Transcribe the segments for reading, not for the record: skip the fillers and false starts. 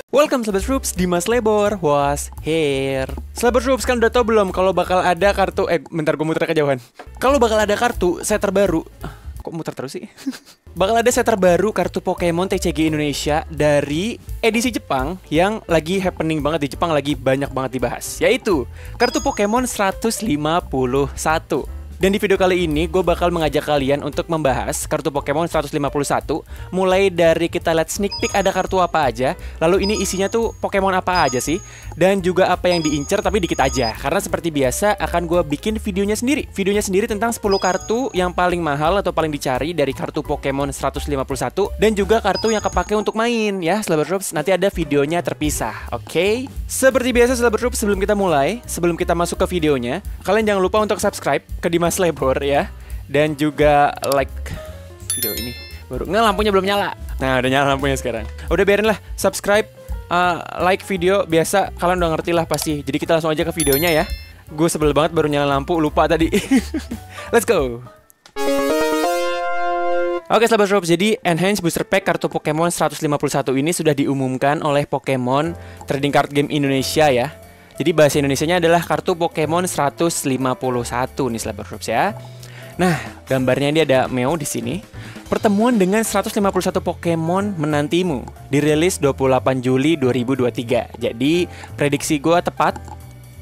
Welcome Sobat Troops, Dimas Lebor was here. Sobat Troops, kan udah tau belum kalau bakal ada kartu bentar gue muter kejauhan. Kalau bakal ada kartu set terbaru. Kok muter terus sih? Bakal ada set terbaru kartu Pokemon TCG Indonesia dari edisi Jepang yang lagi happening banget di Jepang, lagi banyak banget dibahas, yaitu kartu Pokemon 151. Dan di video kali ini gue bakal mengajak kalian untuk membahas kartu Pokemon 151. Mulai dari kita lihat sneak peek ada kartu apa aja, lalu ini isinya tuh Pokemon apa aja sih, dan juga apa yang diincer tapi dikit aja. Karena seperti biasa akan gue bikin videonya sendiri tentang 10 kartu yang paling mahal atau paling dicari dari kartu Pokemon 151. Dan juga kartu yang kepake untuk main ya Sobat Troops, nanti ada videonya terpisah, oke? Seperti biasa Sobat Troops, sebelum kita mulai, sebelum kita masuk ke videonya, kalian jangan lupa untuk subscribe ke Dimas Lebor ya, dan juga like video ini. Baru nggak, lampunya belum nyala. Nah udah nyala lampunya sekarang. Udah biarin lah, subscribe, like video biasa, kalian udah ngerti lah pasti. Jadi kita langsung aja ke videonya ya. Gue sebel banget baru nyala lampu, lupa tadi. Let's go. Oke Sobat Troops, jadi Enhanced Booster Pack kartu Pokemon 151 ini sudah diumumkan oleh Pokemon Trading Card Game Indonesia ya. Jadi bahasa Indonesianya adalah kartu Pokemon 151 nih Sobat Troops ya. Nah, gambarnya ini ada Mew di sini. Pertemuan dengan 151 Pokemon menantimu. Dirilis 28 Juli 2023. Jadi prediksi gue tepat.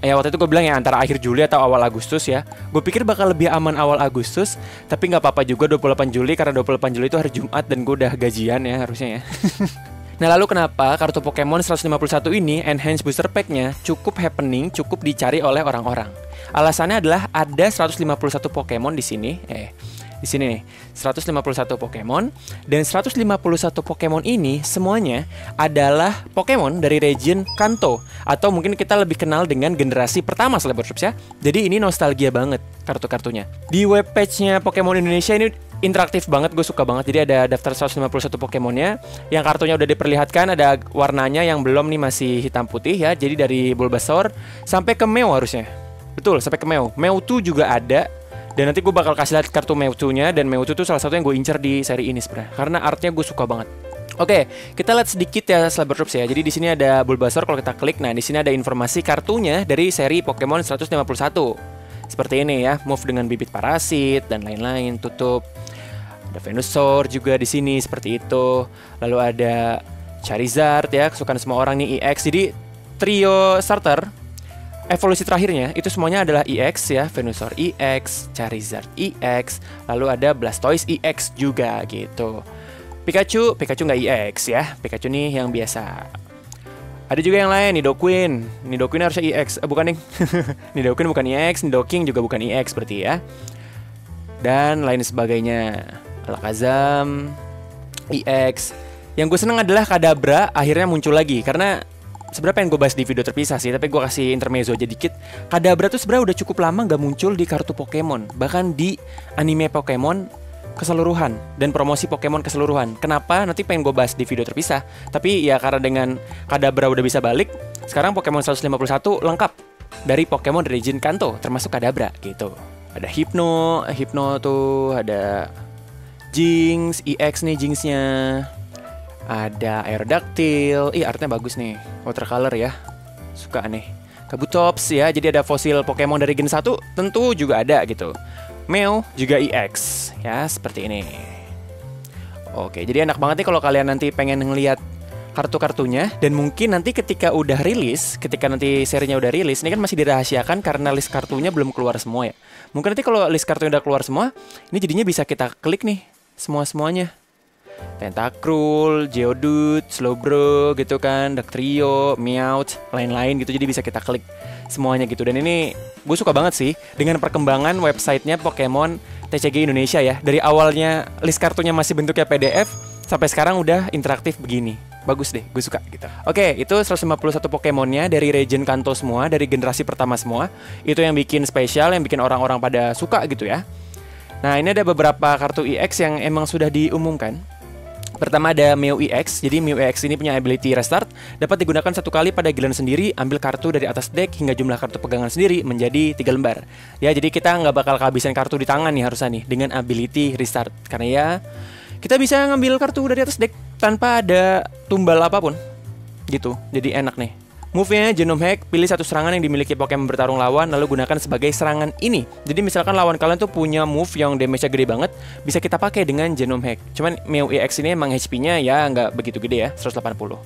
Ya waktu itu gue bilang ya antara akhir Juli atau awal Agustus ya. Gue pikir bakal lebih aman awal Agustus, tapi nggak apa-apa juga 28 Juli karena 28 Juli itu hari Jumat dan gue udah gajian ya harusnya ya. Nah lalu kenapa kartu Pokemon 151 ini Enhanced Booster Pack-nya cukup happening, cukup dicari oleh orang-orang? Alasannya adalah ada 151 Pokemon di sini. Di sini nih, 151 Pokemon, dan 151 Pokemon ini semuanya adalah Pokemon dari region Kanto, atau mungkin kita lebih kenal dengan generasi pertama Sobat Troops ya. Jadi ini nostalgia banget kartu-kartunya. Di webpage-nya Pokemon Indonesia ini interaktif banget, gue suka banget. Jadi ada daftar 151 Pokemonnya, yang kartunya udah diperlihatkan, ada warnanya yang belum nih masih hitam putih ya. Jadi dari Bulbasaur sampai ke Mew harusnya. Betul, sampai ke Mew. Mewtwo juga ada. Dan nanti gue bakal kasih lihat kartu Mewtwo-nya, dan Mewtwo itu salah satu yang gue incer di seri ini sebenarnya, karena artnya gue suka banget. Oke, kita lihat sedikit ya Sobat Troops ya. Jadi di sini ada Bulbasaur, kalau kita klik, nah di sini ada informasi kartunya dari seri Pokemon 151. Seperti ini ya, move dengan bibit parasit dan lain-lain, tutup. Ada Venusaur juga di sini seperti itu. Lalu ada Charizard ya, kesukaan semua orang nih, EX. Jadi trio starter evolusi terakhirnya itu semuanya adalah EX ya, Venusaur EX, Charizard EX, lalu ada Blastoise EX juga gitu. Pikachu nggak EX ya, Pikachu nih yang biasa. Ada juga yang lain, Nidoqueen harusnya EX, bukan nih. Nidoqueen bukan EX, Nidoking juga bukan EX berarti ya. Dan lain sebagainya. Alakazam EX. Yang gue seneng adalah Kadabra akhirnya muncul lagi, karena sebenarnya pengen gue bahas di video terpisah sih, tapi gue kasih intermezzo aja dikit. Kadabra tuh sebenarnya udah cukup lama gak muncul di kartu Pokemon, bahkan di anime Pokemon keseluruhan dan promosi Pokemon keseluruhan. Kenapa? Nanti pengen gue bahas di video terpisah. Tapi ya karena dengan Kadabra udah bisa balik, sekarang Pokemon 151 lengkap dari Pokemon region Kanto, termasuk Kadabra gitu. Ada Hypno tuh, ada Jynx, EX nih Jynxnya. Ada Aerodactyl, artnya bagus nih, watercolor ya, suka nih. Kabutops ya, jadi ada fosil Pokemon dari Gen 1 tentu juga ada gitu. Mew juga EX ya, seperti ini. Oke, jadi enak banget nih kalau kalian nanti pengen ngeliat kartu-kartunya. Dan mungkin nanti ketika udah rilis, ketika nanti serinya udah rilis, ini kan masih dirahasiakan karena list kartunya belum keluar semua ya. Mungkin nanti kalau list kartunya udah keluar semua, ini jadinya bisa kita klik nih semua-semuanya. Tentacruel, Geodude, Slowbro gitu kan, Dugtrio, Meowth, lain-lain gitu. Jadi bisa kita klik semuanya gitu. Dan ini gue suka banget sih dengan perkembangan websitenya Pokemon TCG Indonesia ya. Dari awalnya list kartunya masih bentuknya PDF, sampai sekarang udah interaktif begini. Bagus deh, gue suka gitu. Oke, itu 151 Pokemonnya dari region Kanto semua, dari generasi pertama semua. Itu yang bikin spesial, yang bikin orang-orang pada suka gitu ya. Nah ini ada beberapa kartu EX yang emang sudah diumumkan. Pertama ada Mew EX. Jadi Mew EX ini punya ability restart, dapat digunakan satu kali pada giliran sendiri. Ambil kartu dari atas deck hingga jumlah kartu pegangan sendiri menjadi 3 lembar. Ya jadi kita nggak bakal kehabisan kartu di tangan nih harusnya nih dengan ability restart. Karena ya kita bisa ngambil kartu dari atas deck tanpa ada tumbal apapun. gitu. Jadi enak nih. Move-nya Genome Hack, pilih satu serangan yang dimiliki Pokemon bertarung lawan lalu gunakan sebagai serangan ini. Jadi misalkan lawan kalian tuh punya move yang damage-nya gede banget, bisa kita pakai dengan Genome Hack. Cuman Mew EX ini emang HP-nya ya nggak begitu gede ya, 180.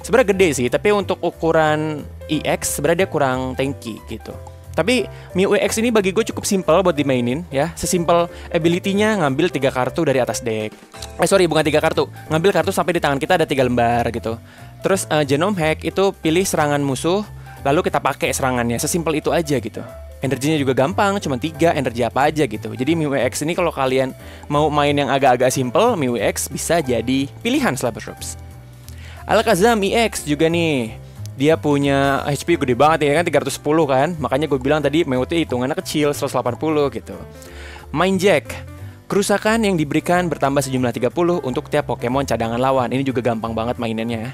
Sebenarnya gede sih, tapi untuk ukuran EX sebenarnya dia kurang tanky gitu. Tapi Mew EX ini bagi gue cukup simpel buat dimainin ya. Sesimpel ability-nya ngambil 3 kartu dari atas deck. Bukan 3 kartu. Ngambil kartu sampai di tangan kita ada 3 lembar gitu. Terus Genome Hack itu pilih serangan musuh, lalu kita pakai serangannya. Sesimpel itu aja gitu. Energinya juga gampang, cuma 3 energi apa aja gitu. Jadi Mew EX ini kalau kalian mau main yang agak-agak simple, Mew EX bisa jadi pilihan Slabber Drops. Alakazam EX juga nih. Dia punya HP gede banget ya kan, 310 kan. Makanya gue bilang tadi Mew itu hitungannya kecil, 180 gitu. Mind Jack, kerusakan yang diberikan bertambah sejumlah 30 untuk tiap Pokemon cadangan lawan. Ini juga gampang banget mainannya ya.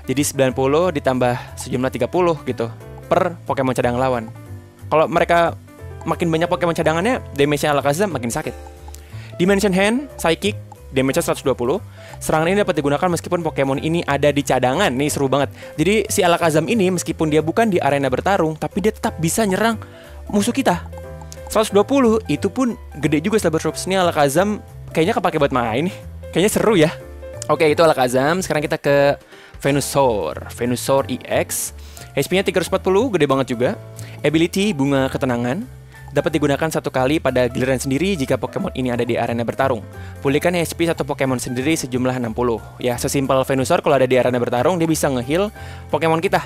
Jadi 90 ditambah sejumlah 30 gitu per Pokemon cadangan lawan. Kalau mereka makin banyak Pokemon cadangannya, damage-nya Alakazam makin sakit. Dimension Hand, Psychic, damage-nya 120. Serangan ini dapat digunakan meskipun Pokemon ini ada di cadangan. Nih seru banget. Jadi si Alakazam ini meskipun dia bukan di arena bertarung, tapi dia tetap bisa nyerang musuh kita. 120 itu pun gede juga Slabber Drops. Ini Alakazam kayaknya kepake buat main nih. Kayaknya seru ya. Oke, itu Alakazam. Sekarang kita ke Venusaur EX. HP-nya 340, gede banget juga. Ability Bunga Ketenangan. Dapat digunakan satu kali pada giliran sendiri jika Pokemon ini ada di arena bertarung. Pulihkan HP satu Pokemon sendiri sejumlah 60. Ya, sesimpel Venusaur kalau ada di arena bertarung, dia bisa nge-heal Pokemon kita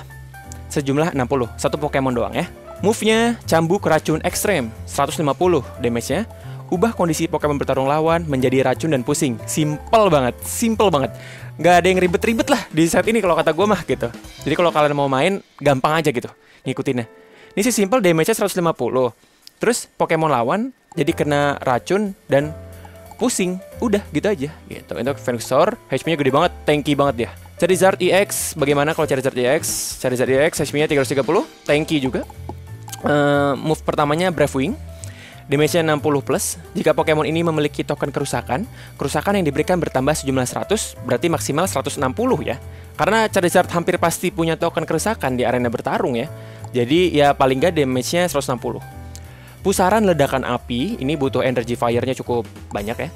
sejumlah 60. Satu Pokemon doang ya. Move-nya Cambuk Racun Ekstrem, 150 damage-nya. Ubah kondisi Pokemon bertarung lawan menjadi racun dan pusing. Simple banget. Gak ada yang ribet-ribet lah di set ini kalau kata gue mah gitu. Jadi kalau kalian mau main, gampang aja gitu ngikutinnya. Ini sih simple, damage-nya 150. Terus Pokemon lawan jadi kena racun dan pusing. Udah gitu aja gitu. Untuk Venusaur, HP-nya gede banget, tanky banget dia. Charizard EX, bagaimana kalau Charizard EX? Charizard EX HP-nya 330, tanky juga. Move pertamanya Brave Wing. Damage-nya 60+. Jika Pokemon ini memiliki token kerusakan yang diberikan bertambah sejumlah 100, berarti maksimal 160 ya. Karena Charizard hampir pasti punya token kerusakan di arena bertarung ya. Jadi ya paling nggak damage-nya 160. Pusaran ledakan api, ini butuh energy fire-nya cukup banyak ya.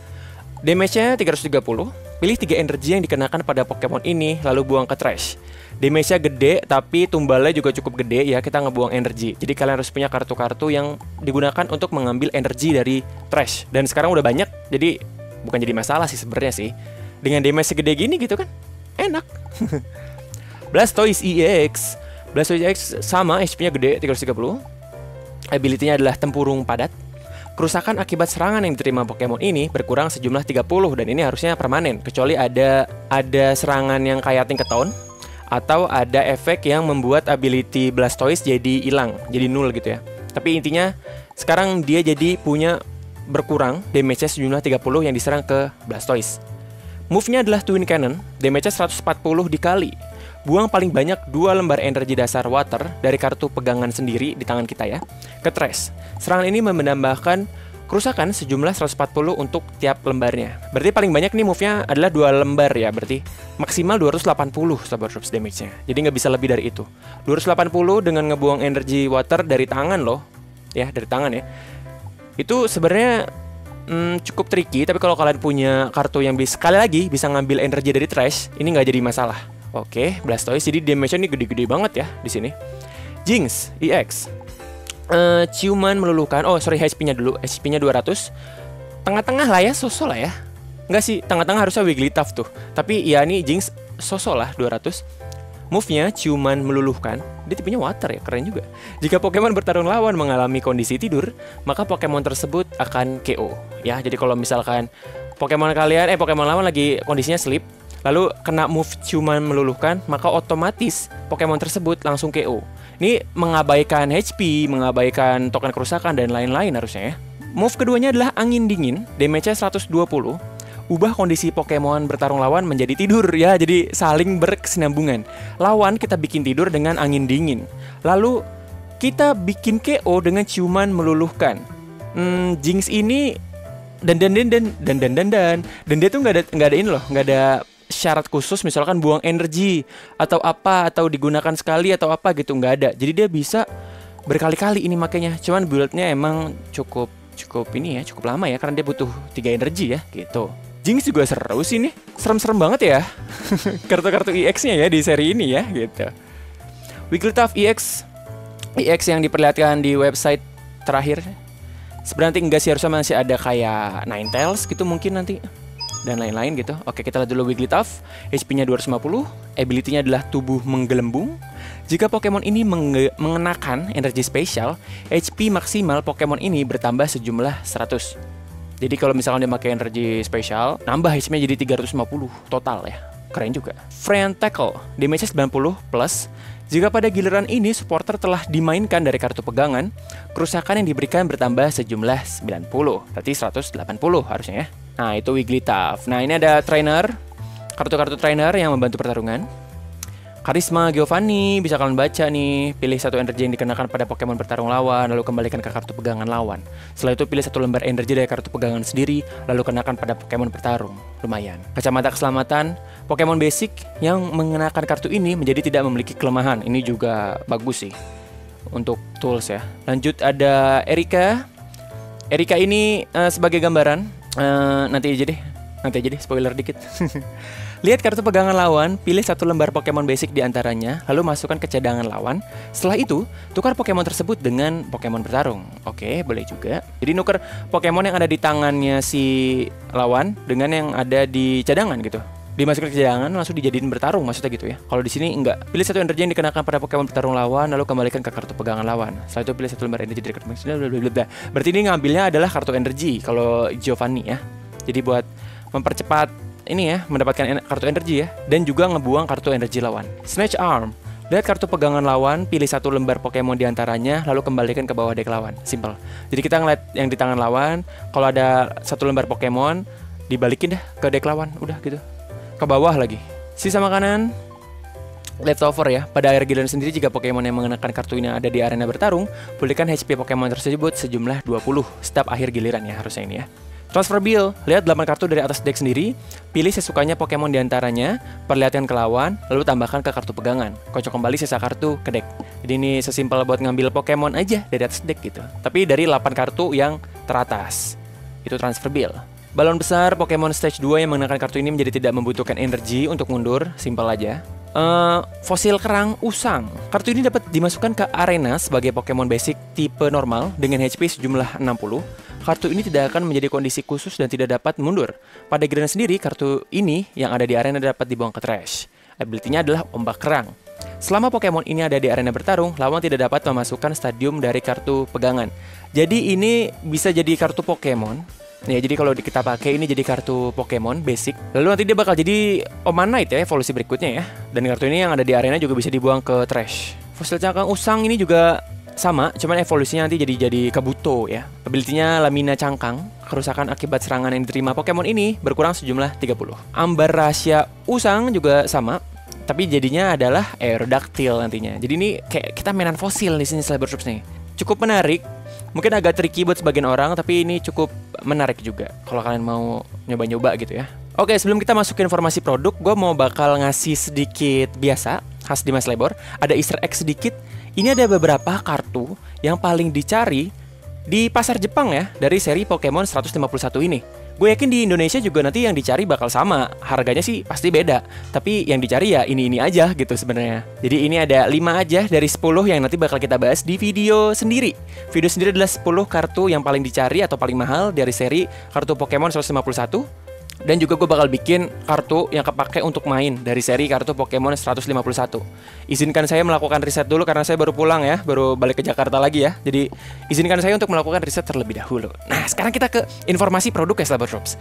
Damage-nya 330. Pilih 3 energi yang dikenakan pada Pokemon ini, lalu buang ke trash. Damage-nya gede, tapi tumbalnya juga cukup gede ya, kita ngebuang energi. Jadi kalian harus punya kartu-kartu yang digunakan untuk mengambil energi dari trash. Dan sekarang udah banyak, jadi bukan jadi masalah sih sebenarnya sih. Dengan damage segede gini gitu kan, enak. Blastoise EX. Blastoise EX sama, HP-nya gede, 330. Ability-nya adalah Tempurung Padat. Kerusakan akibat serangan yang diterima Pokemon ini berkurang sejumlah 30 dan ini harusnya permanen kecuali ada serangan yang kayak Tinkaton atau ada efek yang membuat ability Blastoise jadi hilang, jadi nul gitu ya. Tapi intinya sekarang dia jadi punya berkurang damage-nya sejumlah 30 yang diserang ke Blastoise. Move-nya adalah Twin Cannon, damage-nya 140 dikali. Buang paling banyak 2 lembar energi dasar water dari kartu pegangan sendiri di tangan kita ya, ke trash. Serangan ini menambahkan kerusakan sejumlah 140 untuk tiap lembarnya. Berarti paling banyak nih move-nya adalah 2 lembar ya, berarti maksimal 280 Slabber Drops damage-nya. Jadi nggak bisa lebih dari itu. 280 dengan ngebuang energi water dari tangan loh. Ya, dari tangan ya. Itu sebenarnya cukup tricky, tapi kalau kalian punya kartu yang sekali lagi bisa ngambil energi dari trash, ini nggak jadi masalah. Oke, Blastoise jadi damage-nya ini gede-gede banget ya di sini. Jinx EX. Ciuman meluluhkan. HP-nya dulu. HP-nya 200. Tengah-tengah lah ya, sosok lah ya. Enggak sih, tengah-tengah harusnya Wigglytuff tuh. Tapi ya nih Jinx sosok lah 200. Move-nya ciuman meluluhkan. Dia tipenya water ya, keren juga. Jika Pokemon bertarung lawan mengalami kondisi tidur, maka Pokemon tersebut akan KO. Ya, jadi kalau misalkan Pokemon lawan lagi kondisinya sleep, lalu kena move ciuman meluluhkan, maka otomatis Pokemon tersebut langsung KO. Ini mengabaikan HP, mengabaikan token kerusakan dan lain-lain harusnya ya. Move keduanya adalah Angin Dingin, damage-nya 120. Ubah kondisi Pokemon bertarung lawan menjadi tidur ya, jadi saling berkesinambungan. Lawan kita bikin tidur dengan Angin Dingin. Lalu kita bikin KO dengan ciuman meluluhkan. Jinx ini dan dia tuh nggak ada ini loh, nggak ada syarat khusus, misalkan buang energi atau apa, atau digunakan sekali atau apa gitu, nggak ada. Jadi dia bisa berkali-kali ini makanya. Cuman build-nya emang cukup ini ya, cukup lama ya, karena dia butuh 3 energi ya gitu. Jinx juga seru sih nih, serem-serem banget ya kartu-kartu EX-nya ya di seri ini ya gitu. Wigglytuff EX yang diperlihatkan di website terakhir. Sebenarnya enggak sih, harusnya masih ada kayak Ninetales gitu mungkin nanti, dan lain-lain gitu. Oke, kita lihat dulu Wigglytuff. HP-nya 250, ability-nya adalah tubuh menggelembung. Jika Pokemon ini mengenakan energi spesial, HP maksimal Pokemon ini bertambah sejumlah 100. Jadi kalau misalkan dia pakai energi spesial, nambah HP-nya jadi 350 total ya. Keren juga. Friend Tackle, damage 90 plus. Jika pada giliran ini supporter telah dimainkan dari kartu pegangan, kerusakan yang diberikan bertambah sejumlah 90. Berarti 180 harusnya ya. Nah, itu Wigglytuff. Nah, ini ada trainer, kartu-kartu trainer yang membantu pertarungan. Karisma Giovanni, bisa kalian baca nih. Pilih satu energi yang dikenakan pada Pokemon bertarung lawan, lalu kembalikan ke kartu pegangan lawan. Setelah itu pilih satu lembar energi dari kartu pegangan sendiri, lalu kenakan pada Pokemon bertarung. Lumayan. Kacamata keselamatan, Pokemon basic yang mengenakan kartu ini menjadi tidak memiliki kelemahan. Ini juga bagus sih untuk tools ya. Lanjut ada Erika. Erika ini sebagai gambaran, nanti aja deh spoiler dikit. Lihat kartu pegangan lawan, pilih satu lembar Pokemon basic di antaranya, lalu masukkan ke cadangan lawan. Setelah itu, tukar Pokemon tersebut dengan Pokemon bertarung. Oke, boleh juga. Jadi nuker Pokemon yang ada di tangannya si lawan dengan yang ada di cadangan gitu. Dimasukkan ke cadangan, langsung dijadiin bertarung, maksudnya gitu ya. Kalau di sini enggak. Pilih satu energi yang dikenakan pada Pokemon bertarung lawan, lalu kembalikan ke kartu pegangan lawan. Setelah itu pilih satu lembar energi dari kartu blablabla. Berarti ini ngambilnya adalah kartu energi kalau Giovanni ya. Jadi buat mempercepat ini ya, mendapatkan kartu energi ya, dan juga ngebuang kartu energi lawan. Snatch Arm, lihat kartu pegangan lawan, pilih satu lembar Pokemon di antaranya, lalu kembalikan ke bawah deck lawan. Simple. Jadi kita ngeliat yang di tangan lawan, kalau ada satu lembar Pokemon, dibalikin dah ke deck lawan, udah gitu. Ke bawah lagi. Sisa makanan, leftover ya. Pada akhir giliran sendiri, jika Pokemon yang mengenakan kartu ini ada di arena bertarung, pulihkan HP Pokemon tersebut sejumlah 20 setiap akhir giliran ya, harusnya ini ya. Transfer Bill, lihat 8 kartu dari atas deck sendiri, pilih sesukanya Pokemon diantaranya, perlihatkan ke lawan, lalu tambahkan ke kartu pegangan. Kocok kembali sisa kartu ke deck. Jadi ini sesimpel buat ngambil Pokemon aja dari atas deck gitu. Tapi dari 8 kartu yang teratas. Itu Transfer Bill. Balon besar Pokemon Stage 2 yang mengenakan kartu ini menjadi tidak membutuhkan energi untuk mundur, simpel aja. Fosil kerang usang. Kartu ini dapat dimasukkan ke arena sebagai Pokemon basic tipe normal dengan HP sejumlah 60. Kartu ini tidak akan menjadi kondisi khusus dan tidak dapat mundur. Pada giliran sendiri, kartu ini yang ada di arena dapat dibuang ke trash. Ability-nya adalah ombak kerang. Selama Pokemon ini ada di arena bertarung, lawan tidak dapat memasukkan stadium dari kartu pegangan. Jadi ini bisa jadi kartu Pokemon. Ya, jadi kalau kita pakai ini jadi kartu Pokemon basic. Lalu nanti dia bakal jadi Omanite ya, evolusi berikutnya ya. Dan kartu ini yang ada di arena juga bisa dibuang ke trash. Fosil cangkang usang ini juga sama, cuman evolusinya nanti jadi Kabuto ya. Ability-nya Lamina Cangkang. Kerusakan akibat serangan yang diterima Pokemon ini berkurang sejumlah 30. Ambar Rahasia Usang juga sama, tapi jadinya adalah Aerodactyl nantinya. Jadi ini kayak kita mainan fosil di sini Cybertroops nih. Cukup menarik. Mungkin agak tricky buat sebagian orang, tapi ini cukup menarik juga kalau kalian mau nyoba-nyoba gitu ya. Oke, sebelum kita masuk ke informasi produk, gue mau bakal ngasih sedikit biasa khas Dimas Lebor. Ada Easter egg sedikit. Ini ada beberapa kartu yang paling dicari di pasar Jepang ya, dari seri Pokemon 151 ini. Gue yakin di Indonesia juga nanti yang dicari bakal sama. Harganya sih pasti beda, tapi yang dicari ya ini aja gitu sebenarnya. Jadi ini ada 5 aja dari 10 yang nanti bakal kita bahas di video sendiri. Video sendiri adalah 10 kartu yang paling dicari atau paling mahal dari seri kartu Pokemon 151. Dan juga gue bakal bikin kartu yang kepake untuk main dari seri kartu Pokemon 151. Izinkan saya melakukan riset dulu karena saya baru pulang ya, baru balik ke Jakarta lagi ya. Jadi izinkan saya untuk melakukan riset terlebih dahulu. Nah, sekarang kita ke informasi produk ya Cybertroops.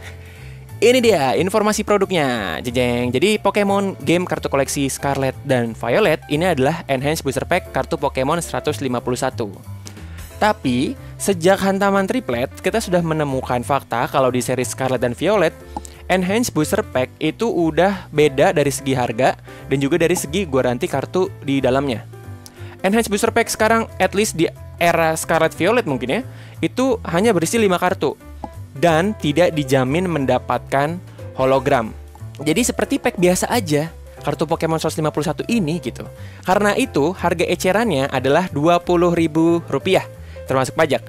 Ini dia informasi produknya, jejeng. Jadi Pokemon game kartu koleksi Scarlet dan Violet ini adalah Enhanced Booster Pack kartu Pokemon 151. Tapi sejak hantaman triplet, kita sudah menemukan fakta kalau di seri Scarlet dan Violet, Enhanced Booster Pack itu udah beda dari segi harga dan juga dari segi garansi kartu di dalamnya. Enhanced Booster Pack sekarang, at least di era Scarlet Violet mungkin ya, itu hanya berisi 5 kartu dan tidak dijamin mendapatkan hologram. Jadi seperti pack biasa aja kartu Pokemon 151 ini gitu. Karena itu harga ecerannya adalah Rp20.000 termasuk pajak.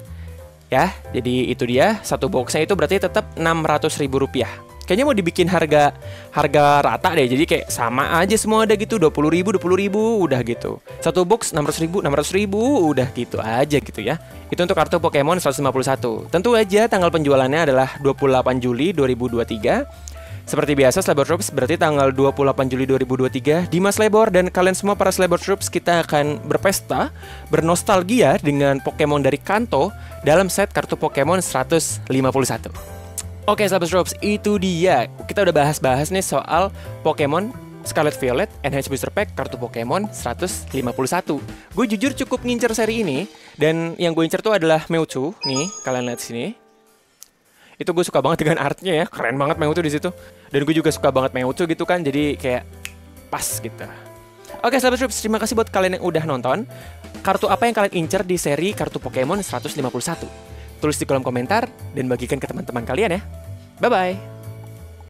Ya, jadi itu dia, satu boxnya itu berarti tetap Rp600.000. Kayaknya mau dibikin harga rata deh. Jadi kayak sama aja semua ada gitu, 20.000 udah gitu. Satu box 600.000 udah gitu aja gitu ya. Itu untuk kartu Pokemon 151. Tentu aja tanggal penjualannya adalah 28 Juli 2023. Seperti biasa, Slabber Troops berarti tanggal 28 Juli 2023 di Mas Lebor, dan kalian semua para Slabber Troops, kita akan berpesta, bernostalgia dengan Pokemon dari Kanto dalam set kartu Pokemon 151. Oke, Slabber Troops, itu dia. Kita udah bahas-bahas nih soal Pokemon Scarlet Violet Enhanced Booster Pack kartu Pokemon 151. Gue jujur cukup ngincer seri ini, dan yang gue incer tuh adalah Mewtwo. Nih, kalian lihat sini. Itu gue suka banget dengan artnya ya, keren banget Mewtwo di situ. Dan gue juga suka banget Mewtwo gitu kan, jadi kayak pas gitu. Oke, Sahabat Troops, terima kasih buat kalian yang udah nonton. Kartu apa yang kalian incer di seri kartu Pokemon 151? Tulis di kolom komentar dan bagikan ke teman-teman kalian ya. Bye-bye.